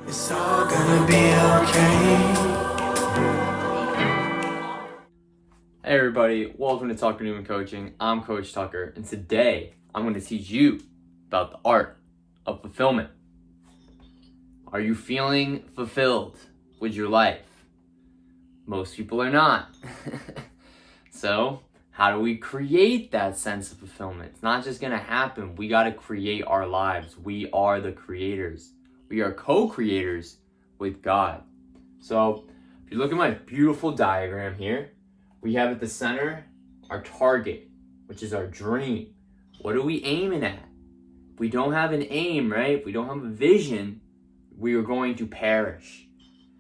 It's all gonna be okay. Hey everybody, welcome to Tucker Newman Coaching. I'm Coach Tucker, and today I'm going to teach you about the art of fulfillment. Are you feeling fulfilled with your life? Most people are not. So, how do we create that sense of fulfillment? It's not just going to happen. We got to create our lives. We are the creators. We are co-creators with God. So, if you look at my beautiful diagram here, we have at the center our target, which is our dream. What are we aiming at? If we don't have an aim, right? If we don't have a vision, we are going to perish.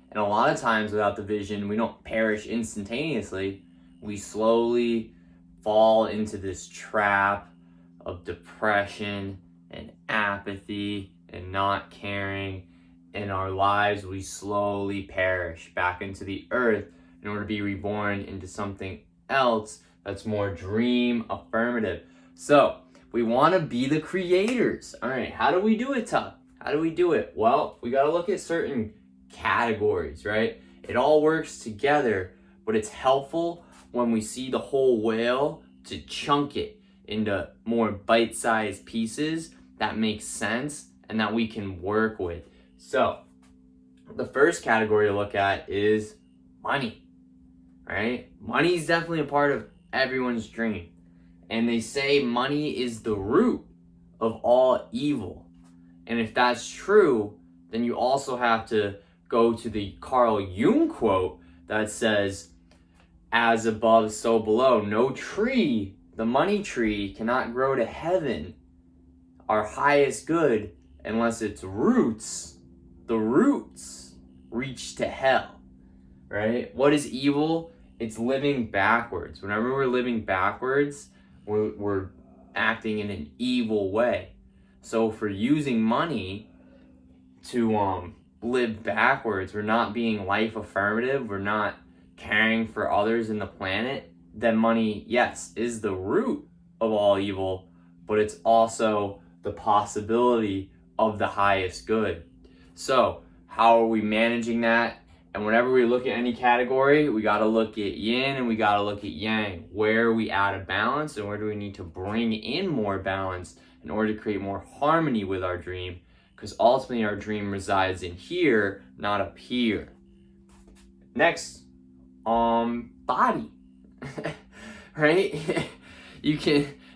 And a lot of times without the vision, we don't perish instantaneously. We slowly fall into this trap of depression and apathy and not caring. In our lives, we slowly perish back into the earth in order to be reborn into something else that's more dream affirmative. So we want to be the creators. All right, how do we do it, Tuck? How do we do it? Well, we got to look at certain categories, right? It all works together, but it's helpful when we see the whole whale to chunk it into more bite-sized pieces that make sense and that we can work with. So the first category to look at is money, right? Money is definitely a part of everyone's dream. And they say money is the root of all evil. And if that's true, then you also have to go to the Carl Jung quote that says, as above, so below. No tree, the money tree, cannot grow to heaven, our highest good, unless its roots, the roots, reach to hell, right? What is evil? It's living backwards. Whenever we're living backwards, we're acting in an evil way. So if we're using money to live backwards, we're not being life affirmative, we're not caring for others in the planet, then money, yes, is the root of all evil, but it's also the possibility of the highest good. So how are we managing that? And whenever we look at any category, we got to look at yin and we got to look at yang. Where are we out of balance and where do we need to bring in more balance in order to create more harmony with our dream? Because ultimately our dream resides in here, not up here. Next, body, right?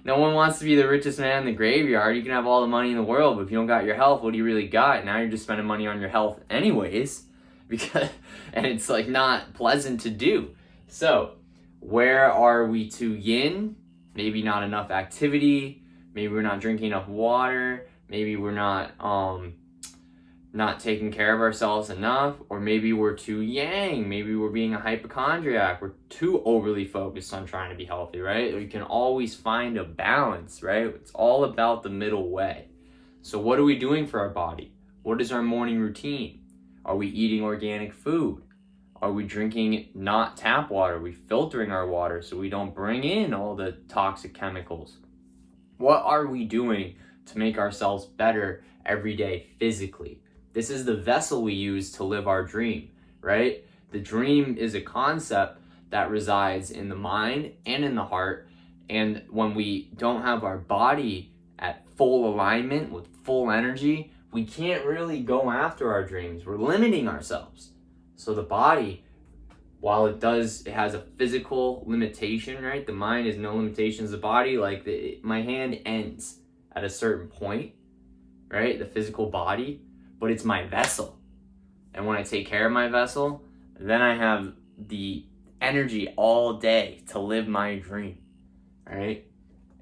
No one wants to be the richest man in the graveyard. You can have all the money in the world, but if you don't got your health, what do you really got? Now you're just spending money on your health anyways, and it's like not pleasant to do. So where are we to yin? Maybe not enough activity. Maybe we're not drinking enough water. Maybe we're not taking care of ourselves enough, or maybe we're too yang. Maybe we're being a hypochondriac. We're too overly focused on trying to be healthy, right? We can always find a balance, right? It's all about the middle way. So what are we doing for our body? What is our morning routine? Are we eating organic food? Are we drinking not tap water? Are we filtering our water so we don't bring in all the toxic chemicals? What are we doing to make ourselves better every day physically? This is the vessel we use to live our dream, right? The dream is a concept that resides in the mind and in the heart. And when we don't have our body at full alignment with full energy, we can't really go after our dreams. We're limiting ourselves. So the body, while it has a physical limitation, right? The mind has no limitations. The body, like my hand ends at a certain point, right? The physical body. But it's my vessel. And when I take care of my vessel, then I have the energy all day to live my dream, right?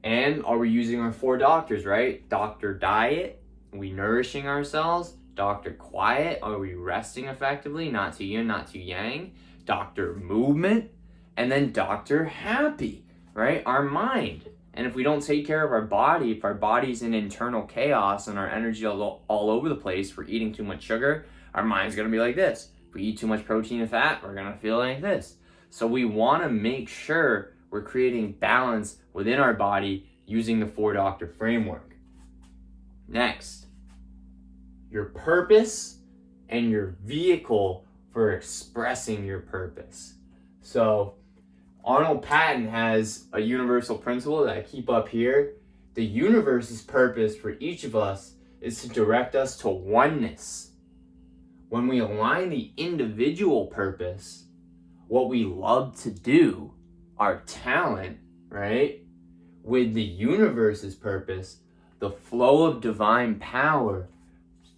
And are we using our 4 doctors, right? Doctor diet, are we nourishing ourselves? Doctor quiet, are we resting effectively? Not too yin, not too yang. Doctor movement, and then doctor happy, right? Our mind. And if we don't take care of our body, if our body's in internal chaos and our energy all over the place, we're eating too much sugar, our mind's gonna be like this. If we eat too much protein and fat, we're gonna feel like this. So we wanna make sure we're creating balance within our body using the 4 doctor framework. Next, your purpose and your vehicle for expressing your purpose. So Arnold Patton has a universal principle that I keep up here. The universe's purpose for each of us is to direct us to oneness. When we align the individual purpose, what we love to do, our talent, right, with the universe's purpose, the flow of divine power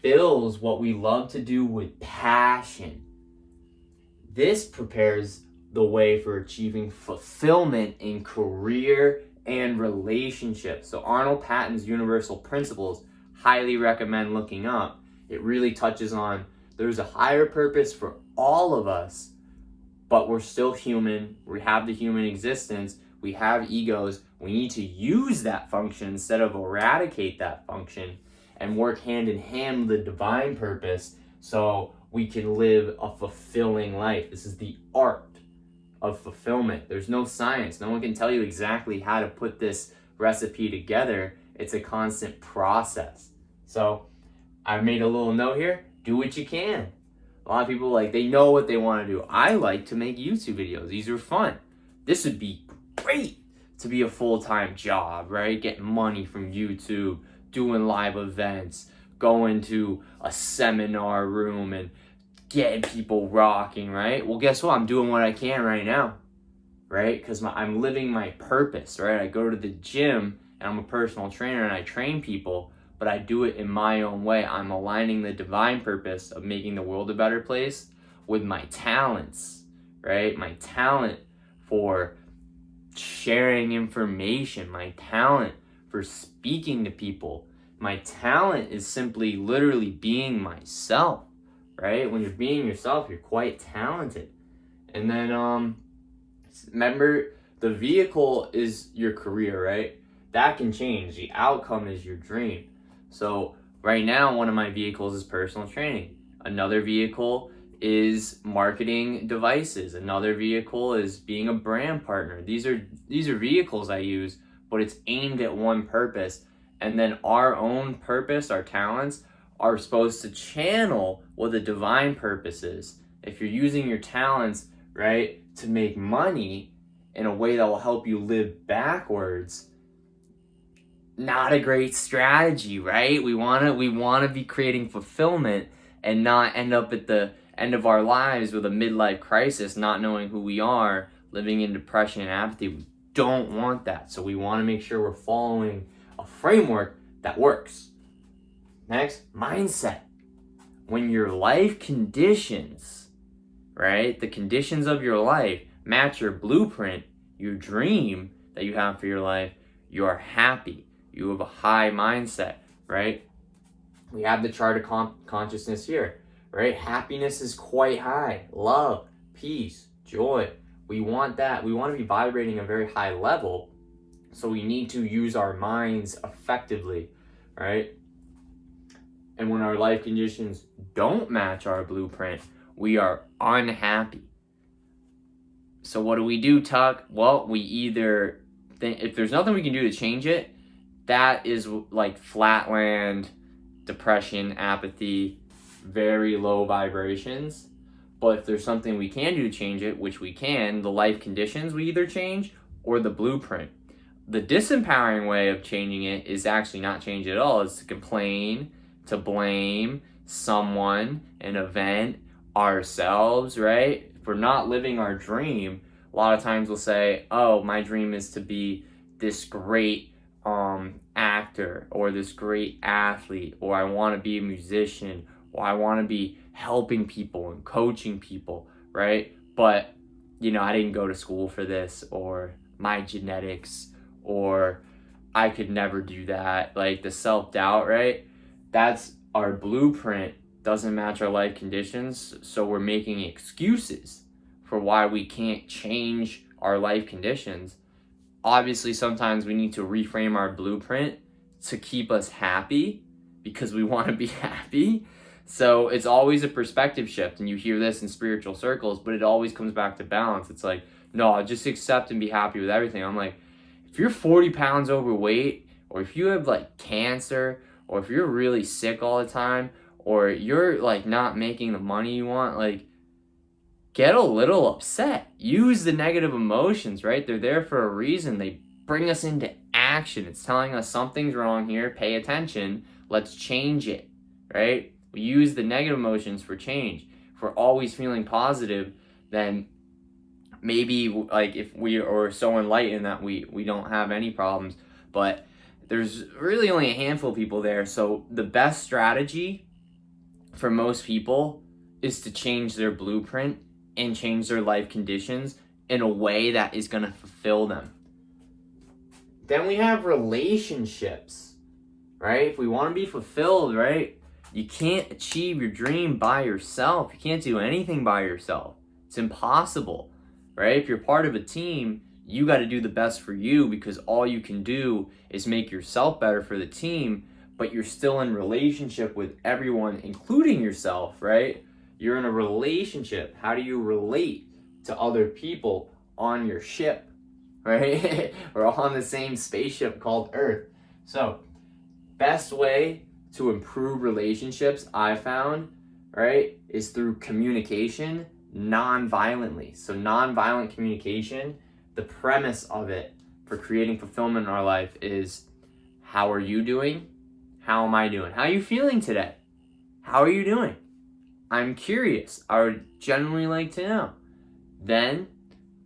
fills what we love to do with passion. This prepares the way for achieving fulfillment in career and relationships. So Arnold Patton's universal principles, highly recommend looking up. It really touches on there's a higher purpose for all of us, but we're still human. We have the human existence. We have egos. We need to use that function instead of eradicate that function and work hand in hand with the divine purpose so we can live a fulfilling life. This is the art of fulfillment. There's no science. No one can tell you exactly how to put this recipe together. It's a constant process. So I've made a little note here. Do what you can. A lot of people, they know what they want to do. I like to make YouTube videos. These are fun. This would be great to be a full-time job, right? Getting money from YouTube, doing live events, going to a seminar room and getting people rocking, right? Well, guess what? I'm doing what I can right now, right? Because I'm living my purpose, right? I go to the gym and I'm a personal trainer and I train people, but I do it in my own way. I'm aligning the divine purpose of making the world a better place with my talents, right? My talent for sharing information, my talent for speaking to people. My talent is simply literally being myself, right? When you're being yourself, you're quite talented. And then remember, the vehicle is your career, right? That can change. The outcome is your dream. So right now, one of my vehicles is personal training. Another vehicle is marketing devices. Another vehicle is being a brand partner. These are vehicles I use, but it's aimed at one purpose. And then our own purpose, our talents, are supposed to channel what the divine purpose is. If you're using your talents, right, to make money in a way that will help you live backwards, not a great strategy, right? We want to be creating fulfillment and not end up at the end of our lives with a midlife crisis, not knowing who we are, living in depression and apathy. We don't want that. So we want to make sure we're following a framework that works. Next, mindset. When your life conditions, right, the conditions of your life match your blueprint, your dream that you have for your life, you are happy. You have a high mindset, right? We have the chart of consciousness here, right? Happiness is quite high. Love, peace, joy. We want that. We want to be vibrating a very high level. So we need to use our minds effectively, right? And when our life conditions don't match our blueprint, we are unhappy. So what do, Tuck? Well, we either think, if there's nothing we can do to change it, that is like flatland, depression, apathy, very low vibrations. But if there's something we can do to change it, which we can, the life conditions we either change or the blueprint. The disempowering way of changing it is actually not change it at all. It's to complain, to blame someone, an event, ourselves, right? If we're not living our dream, a lot of times we'll say, oh, my dream is to be this great actor or this great athlete, or I want to be a musician, or I want to be helping people and coaching people, right? But, I didn't go to school for this, or my genetics, or I could never do that. Like the self-doubt, right? That's our blueprint doesn't match our life conditions, so we're making excuses for why we can't change our life conditions. Obviously, sometimes we need to reframe our blueprint to keep us happy because we want to be happy. So it's always a perspective shift, and you hear this in spiritual circles, but it always comes back to balance. It's like, no, just accept and be happy with everything. I'm like, if you're 40 pounds overweight, or if you have like cancer, or if you're really sick all the time, or you're like not making the money you want, like get a little upset. Use the negative emotions, right? They're there for a reason. They bring us into action. It's telling us something's wrong here. Pay attention. Let's change it, right? We use the negative emotions for change. If we're always feeling positive, then maybe like if we are so enlightened that we don't have any problems, but there's really only a handful of people there. So the best strategy for most people is to change their blueprint and change their life conditions in a way that is going to fulfill them. Then we have relationships, right? If we want to be fulfilled, right, you can't achieve your dream by yourself. You can't do anything by yourself. It's impossible, right? If you're part of a team, you got to do the best for you, because all you can do is make yourself better for the team, but you're still in relationship with everyone, including yourself, right? You're in a relationship. How do you relate to other people on your ship, right? We're all on the same spaceship called Earth. So, best way to improve relationships, I found, right, is through communication non-violently. So non-violent communication, the premise of it for creating fulfillment in our life is, how are you doing? How am I doing? How are you feeling today? How are you doing? I'm curious. I would genuinely like to know. Then,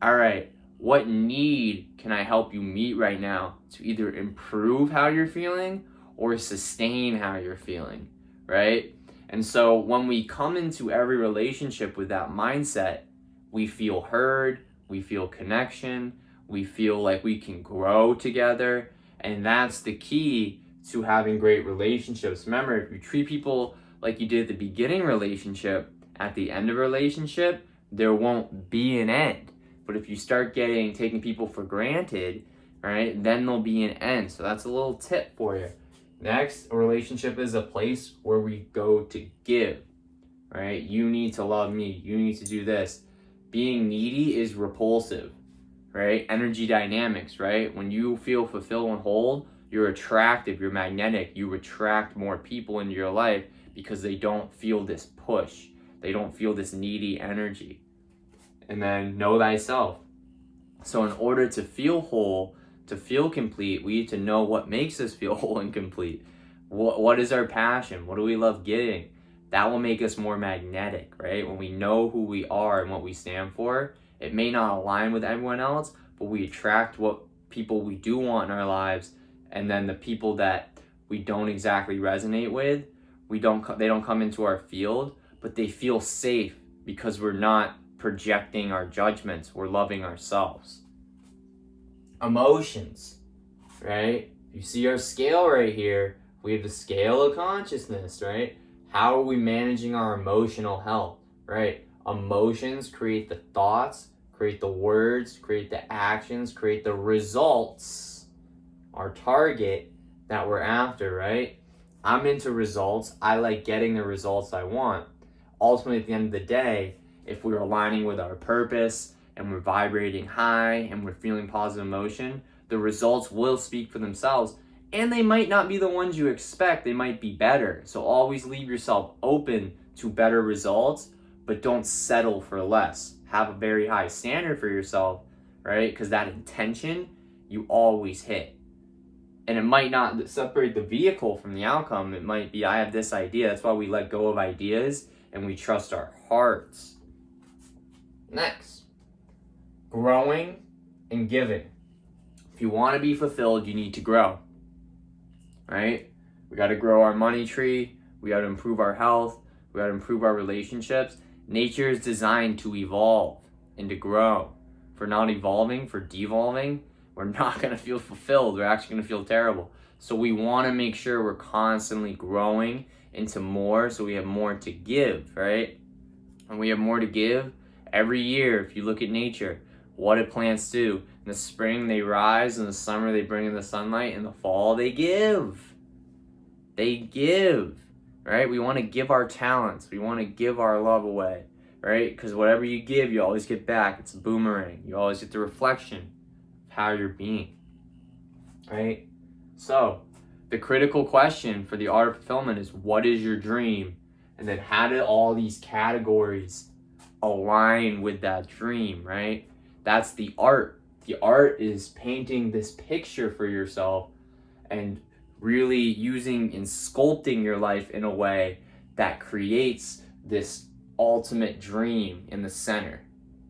all right, what need can I help you meet right now to either improve how you're feeling or sustain how you're feeling, right? And so when we come into every relationship with that mindset, we feel heard, we feel connection, we feel like we can grow together, and that's the key to having great relationships. Remember, if you treat people like you did at the beginning relationship, at the end of a relationship, there won't be an end. But if you start taking people for granted, right, then there'll be an end. So that's a little tip for you. Next, a relationship is a place where we go to give, right? You need to love me. You need to do this. Being needy is repulsive, right? Energy dynamics, right? When you feel fulfilled and whole, you're attractive, you're magnetic, you attract more people into your life because they don't feel this push. They don't feel this needy energy. And then know thyself. So in order to feel whole, to feel complete, we need to know what makes us feel whole and complete. What is our passion? What do we love getting? That will make us more magnetic, right? When we know who we are and what we stand for, it may not align with everyone else, but we attract what people we do want in our lives, and then the people that we don't exactly resonate with, they don't come into our field, but they feel safe because we're not projecting our judgments, we're loving ourselves. Emotions, right? You see our scale right here. We have the scale of consciousness, right? How are we managing our emotional health, right? Emotions create the thoughts, create the words, create the actions, create the results, our target that we're after, right? I'm into results. I like getting the results I want. Ultimately, at the end of the day, if we're aligning with our purpose and we're vibrating high and we're feeling positive emotion, the results will speak for themselves, and they might not be the ones you expect. They might be better. So always leave yourself open to better results, but don't settle for less. Have a very high standard for yourself, right? Because that intention, you always hit. And it might not separate the vehicle from the outcome. It might be, I have this idea. That's why we let go of ideas and we trust our hearts. Next, growing and giving. If you want to be fulfilled, you need to grow, right? We got to grow our money tree. We got to improve our health. We got to improve our relationships. Nature is designed to evolve and to grow. If we're not evolving, for devolving, we're not going to feel fulfilled. We're actually going to feel terrible. So we want to make sure we're constantly growing into more, so we have more to give, right? And we have more to give every year. If you look at nature, what do plants do? In the spring, they rise. In the summer, they bring in the sunlight. In the fall, they give. They give, right? We want to give our talents. We want to give our love away, right? Because whatever you give, you always get back. It's a boomerang. You always get the reflection of how you're being, right? So the critical question for the art of fulfillment is, what is your dream And then how do all these categories align with that dream, right? That's the art. The art is painting this picture for yourself and really using and sculpting your life in a way that creates this ultimate dream in the center,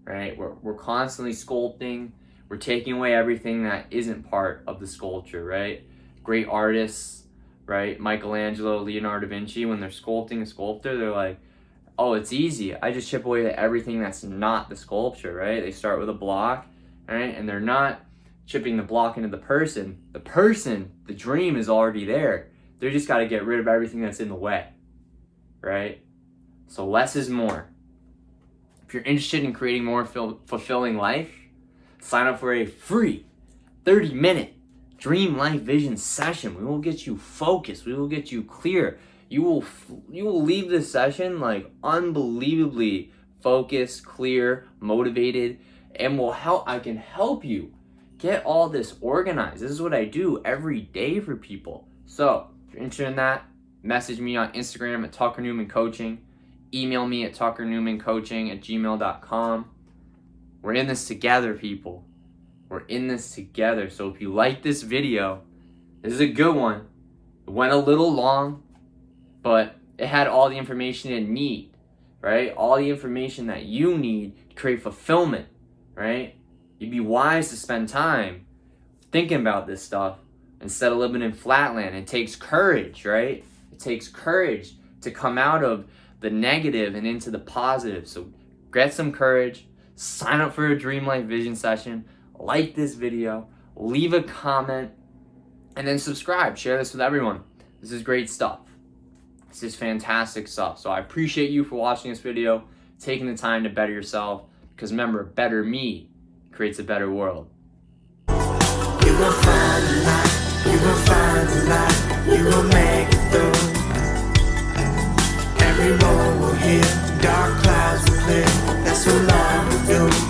right? We're constantly sculpting. We're taking away everything that isn't part of the sculpture, right? Great artists, right? Michelangelo, Leonardo da Vinci, when they're sculpting a sculptor, they're like, oh, it's easy. I just chip away at everything that's not the sculpture, right? They start with a block, right? And they're not chipping the block into the person. The dream is already there. They just got to get rid of everything that's in the way, right? So less is more. If you're interested in creating more fulfilling life, sign up for a free 30-minute dream life vision session. We will get you focused. We will get you clear. You will leave this session like unbelievably focused, clear, motivated, and I can help you get all this organized. This is what I do every day for people. So if you're interested in that, message me on Instagram at Tucker Newman Coaching. Email me at tuckernewmancoaching@gmail.com. We're in this together, people. We're in this together. So if you like this video, this is a good one. It went a little long, but it had all the information it need, right? All the information that you need to create fulfillment, right? You'd be wise to spend time thinking about this stuff instead of living in flatland. It takes courage, right? It takes courage to come out of the negative and into the positive. So get some courage, sign up for a Dream Life Vision session, like this video, leave a comment, and then subscribe. Share this with everyone. This is great stuff. This is fantastic stuff. So I appreciate you for watching this video, taking the time to better yourself, because remember, better me creates a better world. You gon' find the light, you gon' find the light, you gon' make it through. Every road will heal, dark clouds will clear, that's what love will do.